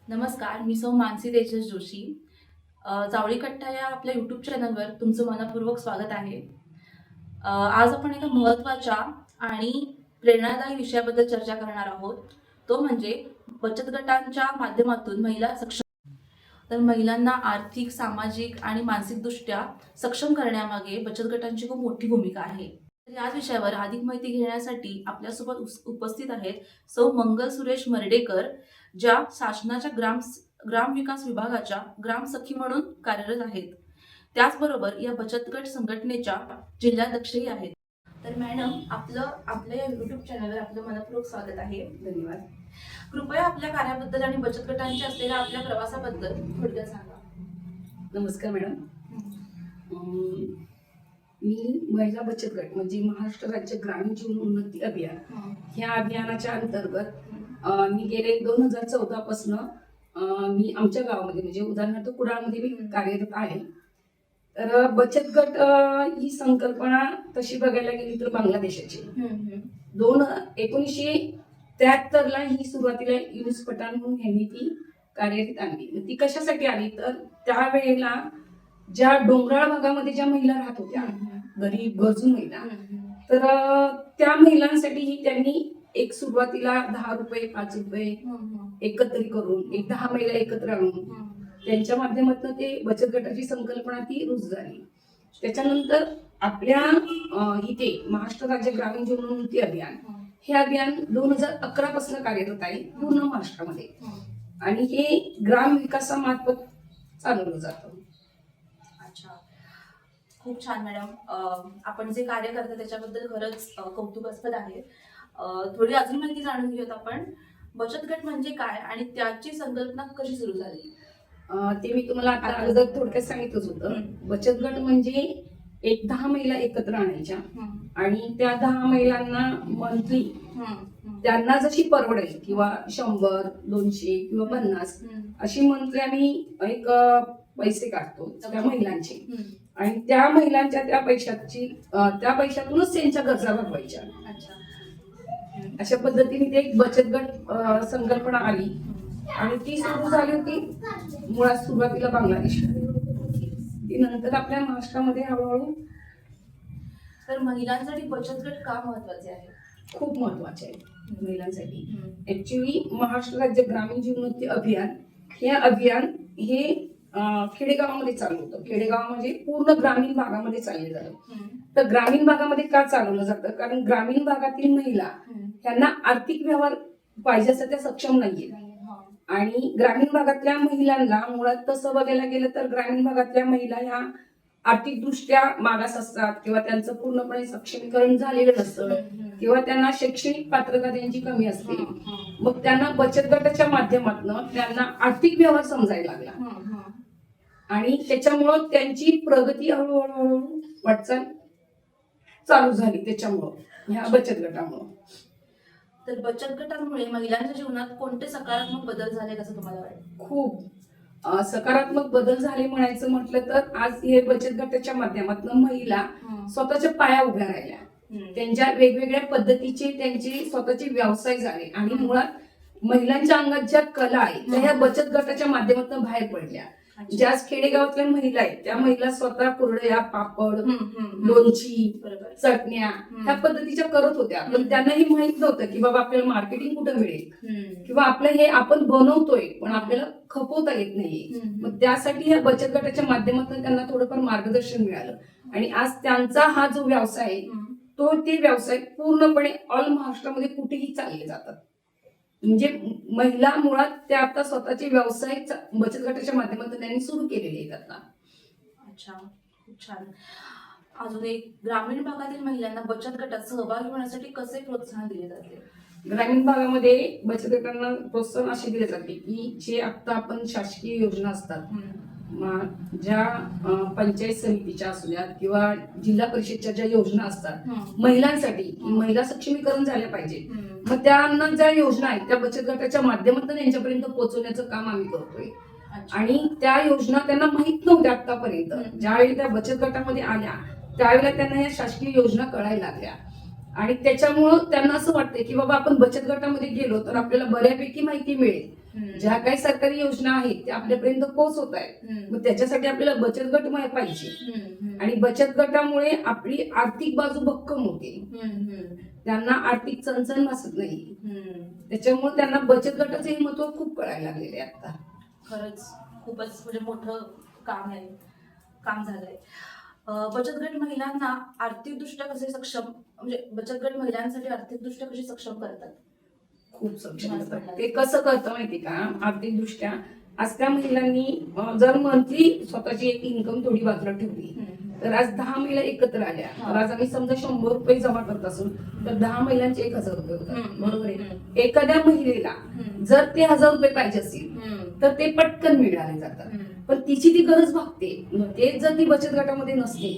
नमस्कार, मी सौ मानसी तेजस जोशी. जावळी कट्टा या आपल्या यूट्यूब चॅनलवर तुमचं मनपूर्वक स्वागत आहे. आज आपण एका महत्त्वाच्या आणि प्रेरणादायी विषयाबद्दल चर्चा करणार आहोत. तो म्हणजे बचत गटांच्या माध्यमातून महिला सक्षम. तर महिलांना आर्थिक, सामाजिक आणि मानसिकदृष्ट्या सक्षम करण्यामागे बचत गटांची खूप मोठी भूमिका आहे. तर याच विषयावर अधिक माहिती घेण्यासाठी आपल्यासोबत उपस्थित आहेत सौ मंगल सुरेश मर्डेकर, ज्या शासनाच्या ग्राम विकास विभागाच्या ग्रामसखी म्हणून कार्यरत आहेत. त्याचबरोबर या बचत गट संघटनेच्या जिल्हाध्यक्षही आहेत. तर मॅडम, आपल्या या युट्यूब चॅनलवर आपलं मनपूर्वक स्वागत आहे. धन्यवाद. कृपया आपल्या कार्याबद्दल आणि बचत गटांच्या असलेल्या आपल्या प्रवासाबद्दल थोडक्यात सांगा. नमस्कार मॅडम. मी महिला बचत गट म्हणजे महाराष्ट्र राज्य ग्रामीण जीवन उन्नती अभियान ह्या अभियानाच्या अंतर्गत मी गेले 2014 पासून मी आमच्या गावामध्ये म्हणजे उदाहरणार्थ कुडाळमध्ये मी कार्यरत आहे. तर बचत गट ही संकल्पना तशी बघायला गेली तर बांगलादेशाची 1973ला ही सुरुवातीला युनुस पठाण म्हणून यांनी ती कार्यरत आणली. ती कशासाठी आली तर त्यावेळेला ज्या डोंगराळ भागामध्ये ज्या महिला राहत होत्या, गरीब गरजू महिला, तर त्या महिलांसाठी ही त्यांनी एक सुरुवातीला 10 रुपये 5 रुपये एकत्र करून 10 महिला एकत्र आणून त्यांच्या माध्यमातून ते बचत गटाची संकल्पना ती रुजू झाली. त्याच्यानंतर आपल्या इथे महाराष्ट्र राज्य ग्रामीण जीवन उन्नती अभियान हे अभियान 2011 पासून कार्यरत आहे पूर्ण महाराष्ट्रामध्ये आणि हे ग्राम विकासामार्फत चालवलं जातं. अच्छा, खूप छान मॅडम. आपण जे कार्य करता त्याच्याबद्दल खरंच कौतुकास्पद आहे. थोडी अजून माहिती जाणून घेऊयात आपण. बचत गट म्हणजे काय आणि त्याची संकल्पना कशी सुरू झाली? ते मी तुम्हाला आता अगोदर थोडक्यात सांगितलंच होतं. बचत गट म्हणजे 10 महिला एकत्र आणायच्या आणि त्या 10 महिलांना मंथली त्यांना जशी परवडेल किंवा 100, 200 किंवा 50 अशी मंथली आम्ही एक पैसे काढतो त्या महिलांचे आणि त्या महिलांच्या त्या पैशातूनच त्यांच्या गरजा भागवायच्या. अशा पद्धतीने ते एक बचत गट संकल्पना आली आणि ती सुरू झाली होती मुळात सुरुवातीला बांगलादेश, ती नंतर आपल्या महाराष्ट्रामध्ये हळूहळू. तर महिलांसाठी बचत गट का महत्वाचे आहे? खूप महत्वाचे आहे महिलांसाठी. ऍक्च्युली महाराष्ट्र राज्य ग्रामीण जीवनोन्नती अभियान हे खेडेगावामध्ये चालू होतं. खेडेगाव म्हणजे पूर्ण ग्रामीण भागामध्ये चालले जातं. तर ग्रामीण भागामध्ये का चालवलं जातं? कारण ग्रामीण भागातील महिला त्यांना आर्थिक व्यवहार पाहिजे असं त्या सक्षम नाहीये आणि ग्रामीण भागातल्या महिलांना मुळात तसं बघायला गेलं तर ग्रामीण भागातल्या महिला ह्या आर्थिकदृष्ट्या मागास असतात किंवा त्यांचं पूर्णपणे सक्षमीकरण झालेलं नसतं किंवा त्यांना शैक्षणिक पात्रता त्यांची कमी असते. मग त्यांना बचत गटाच्या माध्यमातून त्यांना आर्थिक व्यवहार समजायला लागला आणि त्याच्यामुळं त्यांची प्रगती हळूहळू वाटचाल चालू झाली त्याच्यामुळं ह्या बचत गटामुळं. तर बचत गटांमुळे महिलांच्या जीवनात कोणते सकारात्मक बदल झाले असं तुम्हाला वाटतं? खूप सकारात्मक बदल झाले म्हणायचं म्हटलं तर आज हे बचत गटाच्या माध्यमातून महिला स्वतःच्या पाया उभ्या राहिल्या. त्यांच्या वेगवेगळ्या पद्धतीचे त्यांचे स्वतःचे व्यवसाय झाले आणि मुळात महिलांच्या अंगात ज्या कला आहेत त्या ह्या बचत गटाच्या माध्यमातून बाहेर पडल्या. ज्या खेडेगावातल्या महिला आहेत त्या महिला स्वतः कुरडया, पापड, लोणची, चटण्या ह्या पद्धतीच्या करत होत्या. पण त्यांनाही माहित नव्हतं की बाबा आपल्याला मार्केटिंग कुठं मिळेल किंवा आपलं हे आपण बनवतोय पण आपल्याला खपवता येत नाहीये. मग त्यासाठी या बचत गटाच्या माध्यमातून त्यांना थोडंफार मार्गदर्शन मिळालं आणि आज त्यांचा हा जो व्यवसाय आहे ते व्यवसाय पूर्णपणे ऑल महाराष्ट्रामध्ये कुठेही चालले जातात. म्हणजे महिला मुळात त्या आता स्वतःचे व्यवसाय बचत गटाच्या माध्यमातून त्यांनी सुरू केलेले आहेत आता. अच्छा, खूप छान. अजून एक, ग्रामीण भागातील महिलांना बचत गटात सहभागी होण्यासाठी कसे प्रोत्साहन दिले जाते? ग्रामीण भागामध्ये बचत गटांना प्रोत्साहन असे दिले जाते की जे आता आपण शासकीय योजना असतात ज्या पंचायत समितीच्या असुद्यात किंवा जिल्हा परिषदच्या ज्या योजना असतात महिलांसाठी, महिला सक्षमीकरण झाल्या पाहिजे, मग त्यांना ज्या योजना आहेत त्या बचत गटाच्या माध्यमातून त्यांच्यापर्यंत पोहोचवण्याचं काम आम्ही करतोय. आणि त्या योजना त्यांना माहित नव्हत्या आतापर्यंत. ज्यावेळी त्या बचत गटामध्ये आल्या त्यावेळेला त्यांना या शासकीय योजना कळायला लागल्या आणि त्याच्यामुळं त्यांना असं वाटतंय की बाबा आपण बचत गटामध्ये गेलो तर आपल्याला बऱ्यापैकी माहिती मिळेल ज्या काही सरकारी योजना आहेत त्या आपल्यापर्यंत पोहोचवत आहेत. मग त्याच्यासाठी आपल्याला बचत गट पाहिजे आणि बचत गटामुळे आपली आर्थिक बाजू भक्कम होते. त्यांना आर्थिक चणचण भासत नाही. त्याच्यामुळे त्यांना बचत गटाचे महत्व खूप कळायला लागलेले आहे आता. खरंच खूपच म्हणजे मोठं काम झालंय. बचत गट महिलांना आर्थिकदृष्ट्या कसे सक्षम म्हणजे बचत गट महिलांसाठी आर्थिकदृष्ट्या कशी सक्षम करतात? खूप सक्षम करतात. ते कसं करतं माहिती का, आर्थिक दृष्ट्या आज त्या महिलांनी जर मंथली स्वतःची एक इन्कम थोडी बाजूला ठेवली तर आज 10 महिला एकत्र आल्या तर आज आम्ही समजा 100 रुपये जमा करत असू तर 10 महिलांचे 1000 रुपये होतात. बरोबर आहे. एखाद्या महिलेला जर ते 1000 रुपये पाहिजे असतील तर ते पटकन मिळाले जातात. पण तिची ती गरज भागते. तेच जर ती बचत गटामध्ये नसते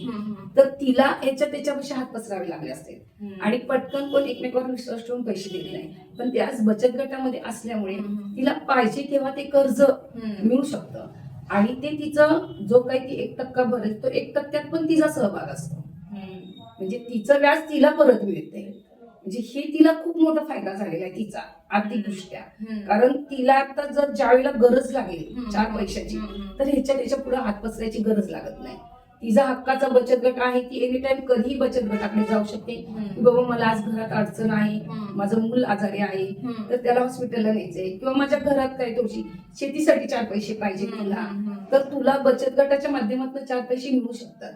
तर तिला त्याच्यापेक्षा हात पसरावे लागले असते आणि पटकन कोण एकमेकावर विश्वास ठेवून पैसे देत नाही. पण त्याच बचत गटामध्ये असल्यामुळे तिला पाहिजे तेव्हा ते कर्ज मिळू शकतं आणि ते तिचं जो काही ती 1% भरेल तो 1% पण तिचा सहभाग असतो. म्हणजे तिचं व्याज तिला परत मिळते. म्हणजे हे तिला खूप मोठा फायदा झालेला आहे तिचा आर्थिक दृष्ट्या. कारण तिला आता जर ज्यावेळेला गरज लागेल 4 पैशाची तर त्याच्या पुढे हात पसरायची गरज लागत नाही. तिचा हक्काचा बचत गट आहे. ती एनी टाइम कधीही बचत गटाकडे जाऊ शकते की बाबा मला आज घरात अडचण आहे, माझं मूल आजारी आहे तर त्याला हॉस्पिटलला न्यायचंय किंवा माझ्या घरात काही थोडीशी शेतीसाठी 4 पैसे पाहिजे तुला तर तुला बचत गटाच्या माध्यमातून 4 पैसे मिळू शकतात.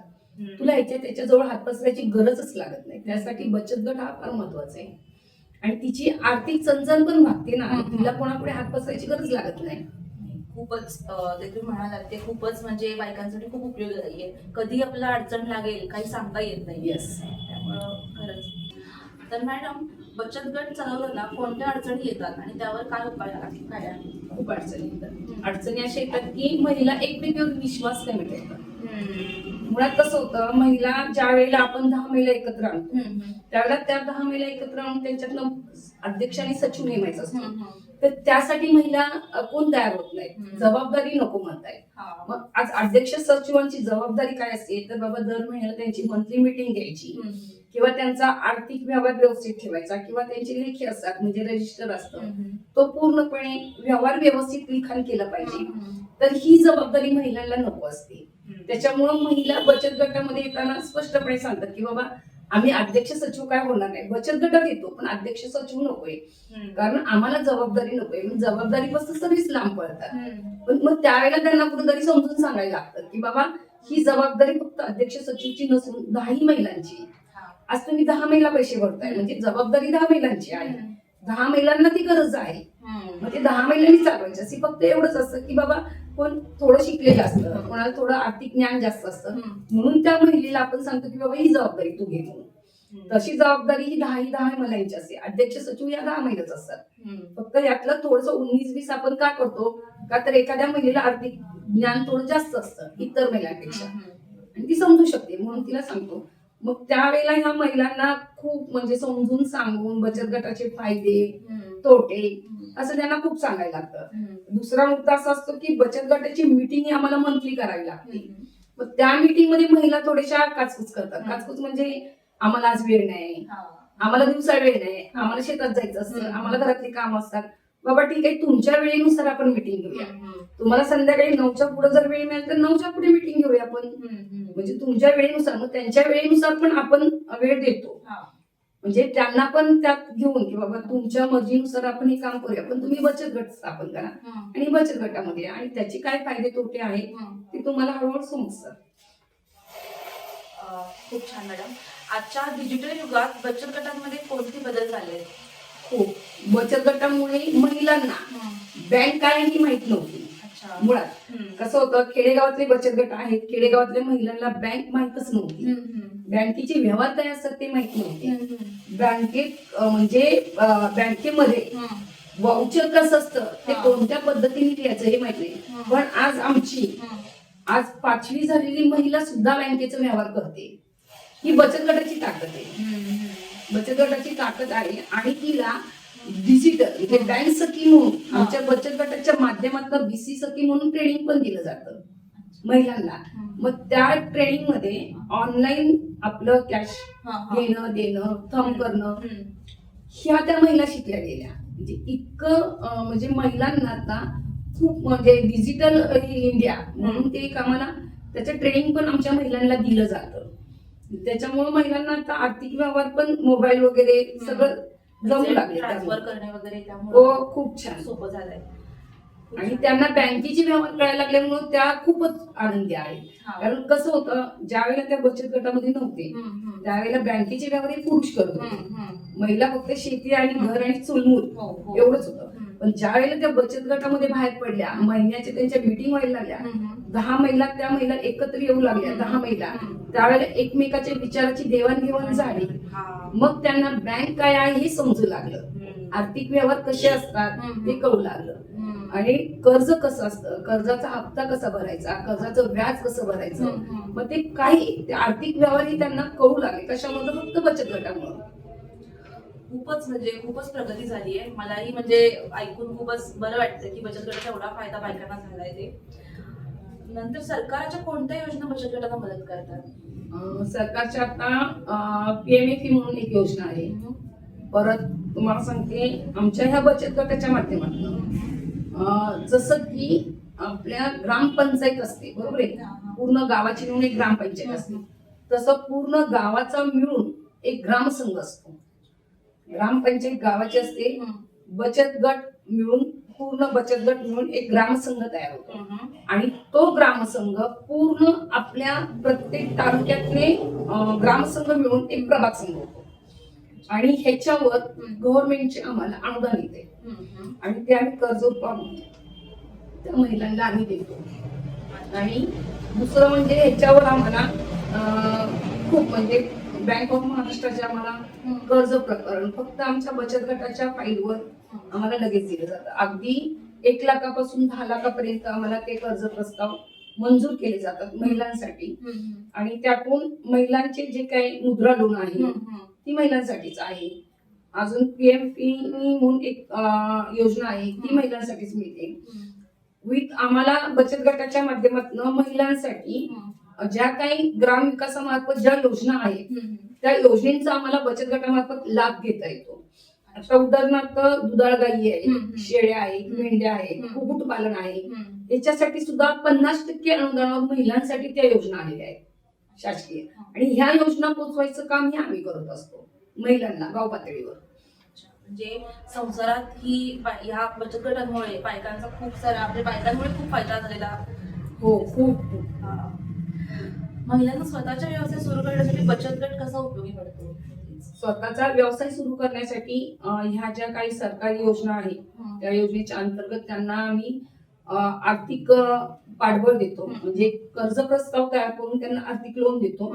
तुला त्याच्याजवळ हात पसरायची गरजच लागत नाही. त्यासाठी बचत गट हा फार महत्वाचा आहे आणि तिची आर्थिक चणचण पण भागते ना. तिला कोणापुढे हात पसरायची गरज लागत नाही. खूपच ते तुम्ही म्हणालात ते खूपच म्हणजे बायकांसाठी खूप उपयोगी आहे. कधी आपल्याला अडचण लागेल काही सांगता येत नाही. येस. त्यामुळं खरंच. तर मॅडम बचत गट चालवताना कोणत्या अडचणी येतात आणि त्यावर काय उपाय आहे? खूप अडचणी येतात. अडचणी अशा येतात की महिला एकमेकांवर विश्वास कमी ठेवतात. मुळात कसं होतं, महिला ज्या वेळेला आपण 10 महिला एकत्र आणतो त्यावेळेला त्या 10 महिला एकत्र आणून त्यांच्यातनं अध्यक्ष आणि सचिव नेमायचा असतो. तर त्यासाठी महिला कोण तयार होत नाही. जबाबदारी नको म्हणताय. मग आज अध्यक्ष सचिवांची जबाबदारी काय असते तर बाबा दर महिन्याला त्यांची मंथली मीटिंग घ्यायची किंवा त्यांचा आर्थिक व्यवहार व्यवस्थित ठेवायचा किंवा त्यांचे लेखी असतात म्हणजे रजिस्टर असतं तो पूर्णपणे व्यवहार व्यवस्थित लिखाण केलं पाहिजे. तर ही जबाबदारी महिलांना नको असते. त्याच्यामुळं महिला बचत गटामध्ये येताना स्पष्टपणे सांगतात की बाबा आम्ही अध्यक्ष सचिव काय होणार नाही, बचत गटात येतो पण अध्यक्ष सचिव नकोय कारण आम्हाला जबाबदारी नकोय. जबाबदारीपासून सगळीच लांब पडतात. पण मग त्यावेळेला त्यांना कुठेतरी समजून सांगायला लागतं की बाबा ही जबाबदारी फक्त अध्यक्ष सचिवची नसून 10 महिलांची. आज तुम्ही 10 महिला पैसे भरताय म्हणजे जबाबदारी 10 महिलांची आहे. 10 महिलांना ती गरज आहे. मग ते 10 महिलांनी चालवायची असे फक्त एवढंच असतं की बाबा कोण थोडं शिकलेलं असतं, कोणाला थोडं आर्थिक ज्ञान जास्त असतं म्हणून त्या महिलेला आपण सांगतो की बाबा ही जबाबदारी तू घे म्हणून. तशी जबाबदारी ही 10 महिलांची असते. अध्यक्ष सचिव या 10 महिलाच असतात. फक्त यातलं थोडंसं 19-20 आपण का करतो का तर एखाद्या महिलेला आर्थिक ज्ञान थोडं जास्त असतं इतर महिलांपेक्षा आणि ती समजू शकते म्हणून तिला सांगतो. मग त्यावेळेला ह्या महिलांना खूप म्हणजे समजून सांगून बचत गटाचे फायदे तोटे असं त्यांना खूप सांगायला लागतं. दुसरा मुद्दा असा असतो की बचत गटाची मीटिंग आम्हाला मंथली करावी लागते. मग त्या मीटिंग मध्ये महिला थोड्याशा काचकूच करतात. काचकूच म्हणजे आम्हाला आज वेळ नाही, आम्हाला दिवसा वेळ नाही, आम्हाला शेतात जायचं असतं, आम्हाला घरातली कामं असतात. बाबा ठीक आहे तुमच्या वेळेनुसार आपण मीटिंग घेऊया. तुम्हाला संध्याकाळी 9च्या पुढे जर वेळ मिळेल तर 9च्या पुढे मीटिंग घेऊया आपण. म्हणजे तुमच्या वेळेनुसार मग त्यांच्या वेळेनुसार पण आपण वेळ देतो. म्हणजे त्यांना पण त्यात घेऊन की बाबा तुमच्या मर्जीनुसार आपण हे काम करूया पण तुम्ही बचत गट स्थापन करा आणि बचत गटामध्ये आणि त्याचे काय फायदे तोटे आहेत ते तुम्हाला हळूहळू समजतात. खूप छान मॅडम. आजच्या डिजिटल युगात बचत गटांमध्ये कोणते बदल झाले? खूप. बचत गटामुळे महिलांना बँक काय ही माहित नव्हती. मुळात कसं होतं खेडेगावातले बचत गट आहेत, खेडेगावातल्या महिलांना बँक माहितच नव्हती. बँकेचे व्यवहार काय असतात ते माहित नव्हते. बँकेत म्हणजे बँकेमध्ये वाउचर कसं असतं ते कोणत्या पद्धतीने द्यायचं हे माहित नाही. पण आज आज 5वी झालेली महिला सुद्धा बँकेचा व्यवहार करते. ही बचत गटाची ताकद आहे. बचत गटाची ताकद आहे आणि तिला डिजिटल म्हणजे बँक सखी म्हणून आमच्या बचत गटाच्या माध्यमातून बीसी सखी म्हणून ट्रेनिंग पण दिलं जातं महिलांना. मग त्या ट्रेनिंग मध्ये ऑनलाईन आपलं कॅश घेणं देणं थंब करणं ह्या त्या महिला शिकल्या गेल्या. म्हणजे इतकं म्हणजे महिलांना आता खूप म्हणजे डिजिटल इंडिया म्हणून ते एक आम्हाला त्याचं ट्रेनिंग पण आमच्या महिलांना दिलं जातं. त्याच्यामुळे महिलांना आता आर्थिक व्यवहार पण मोबाईल वगैरे सगळं जमू लागले ट्रान्सफर त्यामुळे. करणे वगैरे हो, त्यामुळे खूप छान. सोपं झालंय. खूप आणि छान. त्यांना बँकेचे व्यवहार कळायला लागल्यामुळे त्या खूपच आनंदी आहेत. हा. कारण कसं होतं, ज्या वेळेला त्या बचत गटामध्ये नव्हते त्यावेळेला बँकेचे व्यवहार हे पुरुष करत होते. महिला फक्त शेती आणि घर आणि चुलमूल हो, हो. एवढंच होतं. पण ज्या वेळेला त्या बचत गटामध्ये बाहेर पडल्या, महिन्याच्या त्यांच्या मीटिंग व्हायला लागल्या, 10 महिला त्या महिला एकत्र येऊ लागल्या, 10 महिला, त्यावेळेला एकमेकाच्या विचाराची देवाणघेवाण झाली. मग त्यांना बँक काय आहे हे समजू लागलं, आर्थिक व्यवहार कसे असतात ते कळू लागलं, आणि कर्ज कसं असतं, कर्जाचा हप्ता कसा भरायचा, कर्जाचं व्याज कसं भरायचं. मग ते काही आर्थिक व्यवहार हे त्यांना कळू लागले. कशामुळे? फक्त बचत गटामुळे. खूपच म्हणजे खूपच प्रगती झाली आहे. मलाही म्हणजे ऐकून खूपच बरं वाटतं की बचत गटाचा एवढा फायदा बायकांना झालाय ते. नंतर सरकारच्या कोणत्या योजना बचत गटाला मदत करतात? सरकारच्या आता PMFE म्हणून एक योजना आहे. परत तुम्हाला सांगते, आमच्या ह्या बचत गटाच्या माध्यमातून जसं की आपल्या ग्रामपंचायत असते, बरोबर आहे, पूर्ण गावाची मिळून एक ग्रामपंचायत असते, तसं पूर्ण गावाचा मिळून एक ग्रामसंघ असतो. ग्रामपंचायत गावाची असते, बचत गट मिळून, पूर्ण बचत गट मिळून एक ग्रामसंघ तयार होतो, आणि तो ग्रामसंघ पूर्ण आपल्या प्रत्येक तालुक्यातले ग्रामसंघ मिळून एक प्रभाग संघ होतो. आणि ह्याच्यावर गव्हर्नमेंटचे आम्हाला अनुदान येते, आणि ते आम्ही कर्ज पाहून त्या महिलांना आम्ही देतो. आणि दुसरं म्हणजे ह्याच्यावर आम्हाला खूप म्हणजे बँक ऑफ महाराष्ट्राचे आम्हाला कर्ज प्रकरण फक्त आमच्या बचत गटाच्या फाईलवर आम्हाला लगेच दिलं जातं. अगदी 1 लाखापासून 10 लाखापर्यंत आम्हाला ते कर्ज प्रस्ताव मंजूर केले जातात महिलांसाठी. आणि त्यातून महिलांचे जे काही मुद्रा लोन आहे ती महिलांसाठीच आहे. अजून PMFE म्हणून एक योजना आहे, ती महिलांसाठीच मिळते. विथ आम्हाला बचत गटाच्या माध्यमातून महिलांसाठी ज्या काही ग्राम विकासामार्फत ज्या योजना आहेत त्या योजनेचा आम्हाला बचत गटामार्फत लाभ घेता येतो. आता उदाहरणार्थ दुधाळ गायी आहे, शेळ्या आहेत, मेंढ्या आहेत, कुक्कुटपालन आहे, याच्यासाठी सुद्धा 50% अनुदानावर महिलांसाठी त्या योजना आलेल्या आहेत शासकीय. आणि ह्या योजना पोहोचवायचं काम हे आम्ही करत असतो महिलांना गाव पातळीवर. म्हणजे संसारात ही ह्या बचत गटांमुळे बायकांचा खूप सारा आपल्या बायकांमुळे खूप फायदा झालेला. हो, खूप. महिलांना स्वतःचा व्यवसाय सुरू करण्यासाठी बचत गट कसा उपयोगी पडतो? स्वतःचा व्यवसाय सुरू करण्यासाठी ह्या ज्या काही सरकारी योजना आहेत त्या योजनेच्या अंतर्गत त्यांना आम्ही आर्थिक पाठबळ देतो. म्हणजे कर्ज प्रस्ताव तयार करून त्यांना आर्थिक लोन देतो.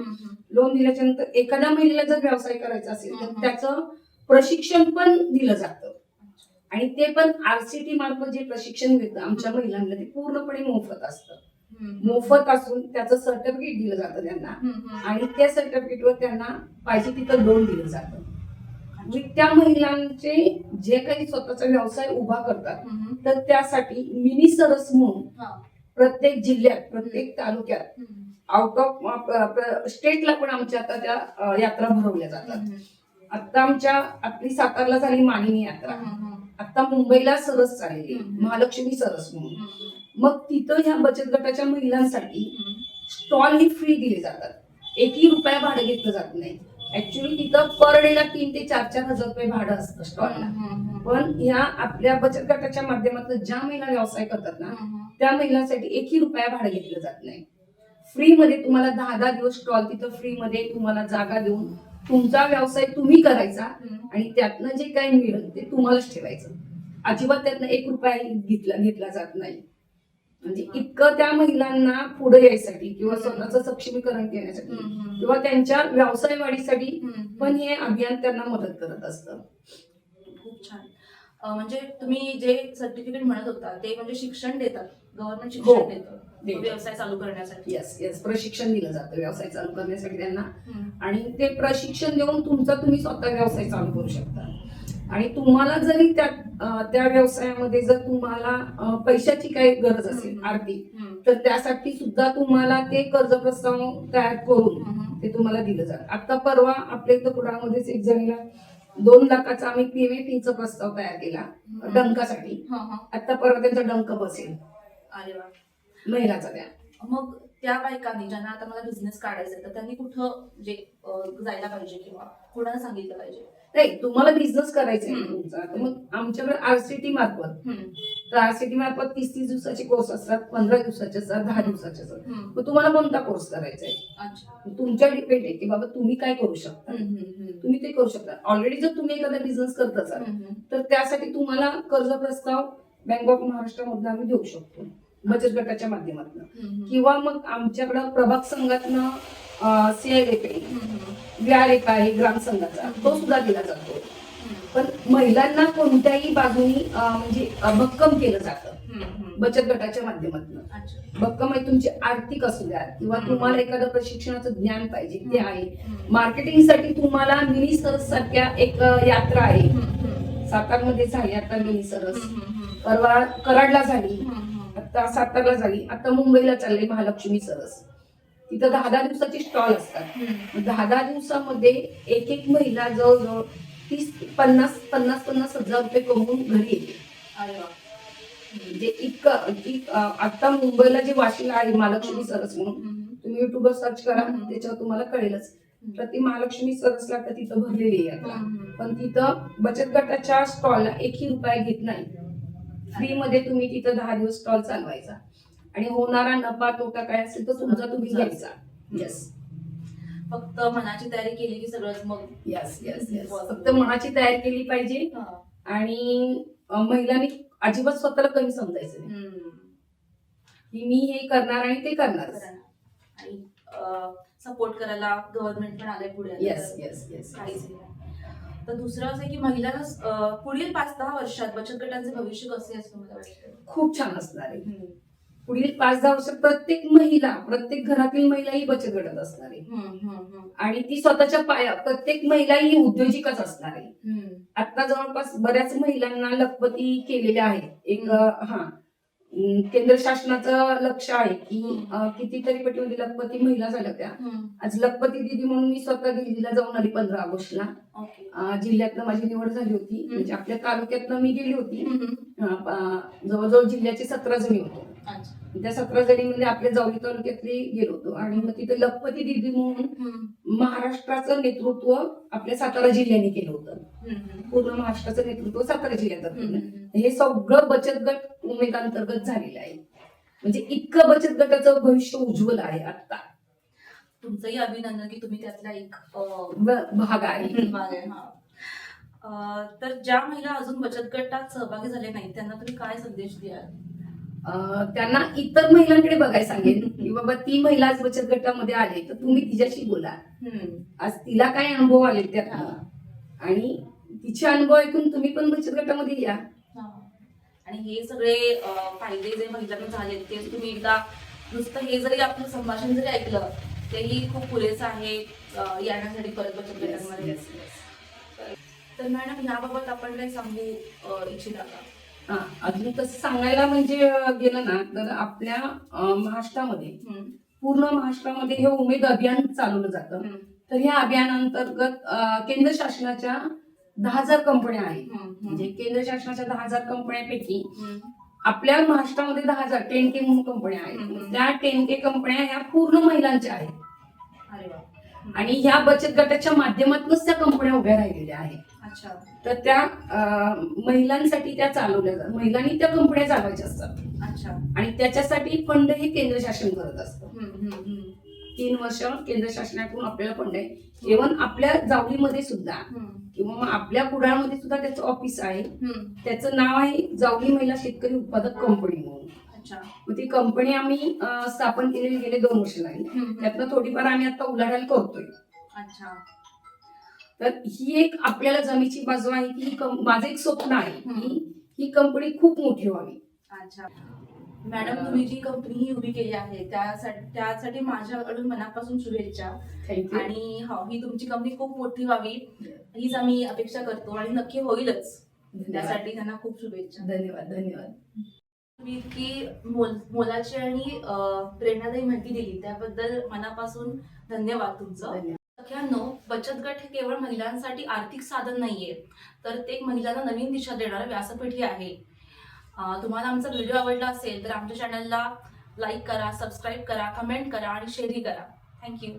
लोन दिल्याच्या नंतर एखाद्या महिलेला जर व्यवसाय करायचा असेल तर त्याचं प्रशिक्षण पण दिलं जातं, आणि ते पण RCT मार्फत जे प्रशिक्षण मिळतं आमच्या महिलांना ते पूर्णपणे मोफत असतं. मोफत असून त्याचं सर्टिफिकेट दिलं जातं त्यांना, आणि त्या सर्टिफिकेटवर त्यांना पाहिजे तिथं लोन दिलं जातं. म्हणजे त्या महिलांचे जे काही स्वतःचा व्यवसाय उभा करतात तर त्यासाठी मिनी सरस म्हणून प्रत्येक जिल्ह्यात, प्रत्येक तालुक्यात, आउट ऑफ स्टेटला पण आमच्या आता त्या यात्रा भरवल्या जातात. आता आपली सातारला झाली मानिनी यात्रा, आता मुंबईला सरस चाललेली महालक्ष्मी सरस म्हणून. मग तिथं ह्या बचत गटाच्या महिलांसाठी स्टॉल ही फ्री दिले जातात. 1 रुपया भाडं घेतलं जात नाही. ऍक्च्युली तिथं पर डेला 3,000 ते 4,000 रुपये भाडं असतं स्टॉलला. पण ह्या आपल्या बचत गटाच्या माध्यमातून ज्या महिला व्यवसाय करतात ना त्या महिलांसाठी 1 रुपया भाडं घेतलं जात नाही. फ्री मध्ये तुम्हाला 10 दिवस स्टॉल तिथं फ्री मध्ये तुम्हाला जागा देऊन तुमचा व्यवसाय तुम्ही करायचा, आणि त्यातनं जे काही मिळेल ते तुम्हालाच ठेवायचं. अजिबात त्यातनं 1 रुपया घेतला जात नाही. म्हणजे इतकं त्या महिलांना पुढे यायसाठी किंवा स्वतःचं सक्षमीकरण करण्यासाठी किंवा त्यांच्या व्यवसाय वाढीसाठी पण हे अभियान त्यांना मदत करत असतं. खूप छान. म्हणजे तुम्ही जे सर्टिफिकेट म्हणत होता ते म्हणजे शिक्षण देतात, गव्हर्नमेंट शिक्षण देतं व्यवसाय चालू करण्यासाठी? येस, प्रशिक्षण दिलं जातं व्यवसाय चालू करण्यासाठी त्यांना, आणि ते प्रशिक्षण देऊन तुमचा तुम्ही स्वतः व्यवसाय चालू करू शकता. आणि तुम्हाला जरी त्या व्यवसायामध्ये जर तुम्हाला पैशाची काही गरज असेल आर्थिक, तर त्यासाठी सुद्धा तुम्हाला ते कर्ज प्रस्ताव तयार करून ते तुम्हाला दिलं जातं. आता परवा आपल्या इथं कुडाळमध्येच एक जणीला 2 लाखाचा आम्ही PMFEचा प्रस्ताव तयार केला डंकासाठी. आता परत त्यांचा डंक बसेल अरे वा. महिलाचा त्या. मग त्या बायकांनी ज्यांना आता मला बिझनेस काढायचा आहे तर त्यांनी कुठं म्हणजे जायला पाहिजे किंवा कोणाला सांगितलं पाहिजे? नाही, तुम्हाला बिझनेस करायचा आहे तुमचा तर मग आमच्याकडे RCT मार्फत, तर RCT मार्फत 30 दिवसाचे कोर्स असतात, 15 दिवसाचे असतात, 10 दिवसाचे असतात. मग तुम्हाला कोणता कोर्स करायचा आहे? अच्छा. तुमच्या डिपेंड आहे की बाबा तुम्ही काय करू शकता, तुम्ही ते करू शकता. ऑलरेडी जर तुम्ही एखादा बिझनेस करत असाल तर त्यासाठी तुम्हाला कर्ज प्रस्ताव बँक ऑफ महाराष्ट्रामधून आम्ही देऊ शकतो बचत गटाच्या माध्यमातून, किंवा मग आमच्याकडं प्रभाग संघातनं CIDP VRF आहे ग्राम संघाचा, तो सुद्धा दिला जातो. पण महिलांना कोणत्याही बाजूनी म्हणजे भक्कम केलं जातं बचत गटाच्या माध्यमातून. भक्कम आहे तुमची आर्थिक असू द्या किंवा तुम्हाला एखादं प्रशिक्षणाचं ज्ञान पाहिजे ते आहे. मार्केटिंगसाठी तुम्हाला मिनी सरस सारख्या एक यात्रा आहे, सातारमध्ये झाली आता मिनी सरस, परवा कराडला झाली, आता सातारला झाली, आता मुंबईला चालले महालक्ष्मी सरस. तिथं 10-10 दिवसाचे स्टॉल असतात. 10-10 दिवसामध्ये एक महिला जवळजवळ 50,000 रुपये कमवून घरी येते. म्हणजे इतकं आता मुंबईला जे वाशीला आहे महालक्ष्मी सरस म्हणून, तुम्ही युट्यूबवर सर्च करा त्याच्यावर तुम्हाला कळेलच. तर ती महालक्ष्मी सरसला तर तिथं भरलेली आहे. पण तिथं बचत गटाच्या स्टॉलला 1ही रुपया घेत नाही, फ्री मध्ये तुम्ही तिथं 10 दिवस स्टॉल चालवायचा आणि होणारा नफा तोटा काय असेल तर तुमचा तुम्ही घ्यायचा. येस, फक्त मनाची तयारी केली की सगळंच मग. येस येस येस, फक्त मनाची तयारी केली पाहिजे आणि महिलांनी अजिबात स्वतःला कमी समजायचं नाही की मी हे करणार आणि ते करणार. आणि सपोर्ट करायला गव्हर्नमेंट पण आलंय पुढे. Yes yes yes. तर दुसरं असं आहे की महिलांना पुढील 5-10 वर्षात बचत गटांचे भविष्य कसे असतं मला वाटतं? खूप छान असणार आहे. पुढील 5-10 वर्षात प्रत्येक महिला, प्रत्येक घरातील महिला ही बचत गटात असणार आहे आणि ती स्वतःच्या पाया, प्रत्येक महिला ही उद्योजिकाच असणार आहे. आता जवळपास बऱ्याच महिलांना लखपती केलेल्या आहेत. एक केंद्र शासनाचं लक्ष आहे की कितीतरी पटीमध्ये लखपती महिला झाल्या त्या. आज लखपती दिदी म्हणून मी स्वतः दिल्लीला जाऊन आली 15 ऑगस्टला. जिल्ह्यातनं माझी निवड झाली होती, म्हणजे आपल्या तालुक्यातनं मी गेली होती. जवळजवळ जिल्ह्याचे 17 जणी होतो. त्या 17 जणीमध्ये आपल्या जावली तालुक्यातले गेलो होतो आणि मग तिथे लखपती दिदी म्हणून महाराष्ट्राचं नेतृत्व आपल्या सातारा जिल्ह्याने केलं होतं. पूर्ण महाराष्ट्राचं नेतृत्व सातारा जिल्ह्यात. हे सगळं बचत गट उमेद अंतर्गत झालेलं आहे. म्हणजे इतकं बचत गटाचं भविष्य उज्ज्वल आहे आता. तुमचंही अभिनंदन की तुम्ही त्यातला एक भाग आहे. तर ज्या महिला अजून बचत गटात सहभागी झाले नाही त्यांना तुम्ही काय संदेश द्याल? त्यांना इतर महिलांकडे बघायला सांगेन की बाबा ती महिला आज बचत गटामध्ये आली तर तुम्ही तिच्याशी बोला. आज तिला काय अनुभव आले त्यात आणि तिचे अनुभव ऐकून तुम्ही पण बचत गटामध्ये या. आणि हे सगळे फायदे जे महिलांना झाले ते तुम्ही एकदा नुसतं हे जरी आपलं संभाषण जरी ऐकलं तेही खूप पुरेसं आहे येण्यासाठी परत बचत गटांमध्ये. तर मॅडम याबाबत आपण काय सांगू इच्छिता का? अजून तसं सांगायला म्हणजे गेलं ना तर आपल्या महाराष्ट्रामध्ये, पूर्ण महाराष्ट्रामध्ये हे उमेद अभियान चालवलं जातं. तर ह्या अभियानांतर्गत केंद्र शासनाच्या 10,000 कंपन्या आहेत. म्हणजे केंद्र शासनाच्या 10,000 कंपन्यांपैकी आपल्या महाराष्ट्रामध्ये 10,000 10K म्हणून कंपन्या आहेत. त्या 10K कंपन्या ह्या पूर्ण महिलांच्या आहेत आणि ह्या बचत गटाच्या माध्यमातूनच त्या कंपन्या उभ्या राहिलेल्या आहेत. तर त्या महिलांसाठी त्या चालवल्या जातात, महिलांनी त्या कंपन्या चालवायच्या असतात आणि त्याच्यासाठी फंड हे केंद्र शासन करत असतं. 3 वर्ष केंद्र शासनाकडून आपल्याला फंड आहे. इव्हन आपल्या जावलीमध्ये सुद्धा किंवा मग आपल्या कुडाळमध्ये सुद्धा त्याचं ऑफिस आहे. त्याचं नाव आहे जावली महिला शेतकरी उत्पादक कंपनी म्हणून. मग ती कंपनी आम्ही स्थापन केलेली गेले 2 वर्ष झाली. त्यातनं थोडीफार आम्ही आता उलाढाल करतोय. तर ही एक आपल्याला जमेची बाजू आहे की माझं एक स्वप्न आहे की ही कंपनी खूप मोठी व्हावी. मॅडम तुम्ही जी कंपनी ही उभी केली आहे त्यासाठी माझ्याकडून मनापासून शुभेच्छा. आणि ही तुमची कंपनी खूप मोठी व्हावी हीच आम्ही अपेक्षा करतो आणि नक्की होईलच. त्यासाठी त्यांना खूप शुभेच्छा. धन्यवाद. धन्यवाद. तुम्ही इतकी मोलाची आणि प्रेरणादायी माहिती दिली त्याबद्दल मनापासून धन्यवाद तुमचं. सख्यांनो, बचत गट हे केवळ महिलांसाठी आर्थिक साधन नाहीये, तर ते एक महिलांना नवीन दिशा देणारं व्यासपीठ आहे. तुम्हाला आमचा व्हिडिओ आवडला असेल तर आमच्या चॅनलला लाईक करा, सबस्क्राईब करा, कमेंट करा आणि शेअरही करा. थँक्यू.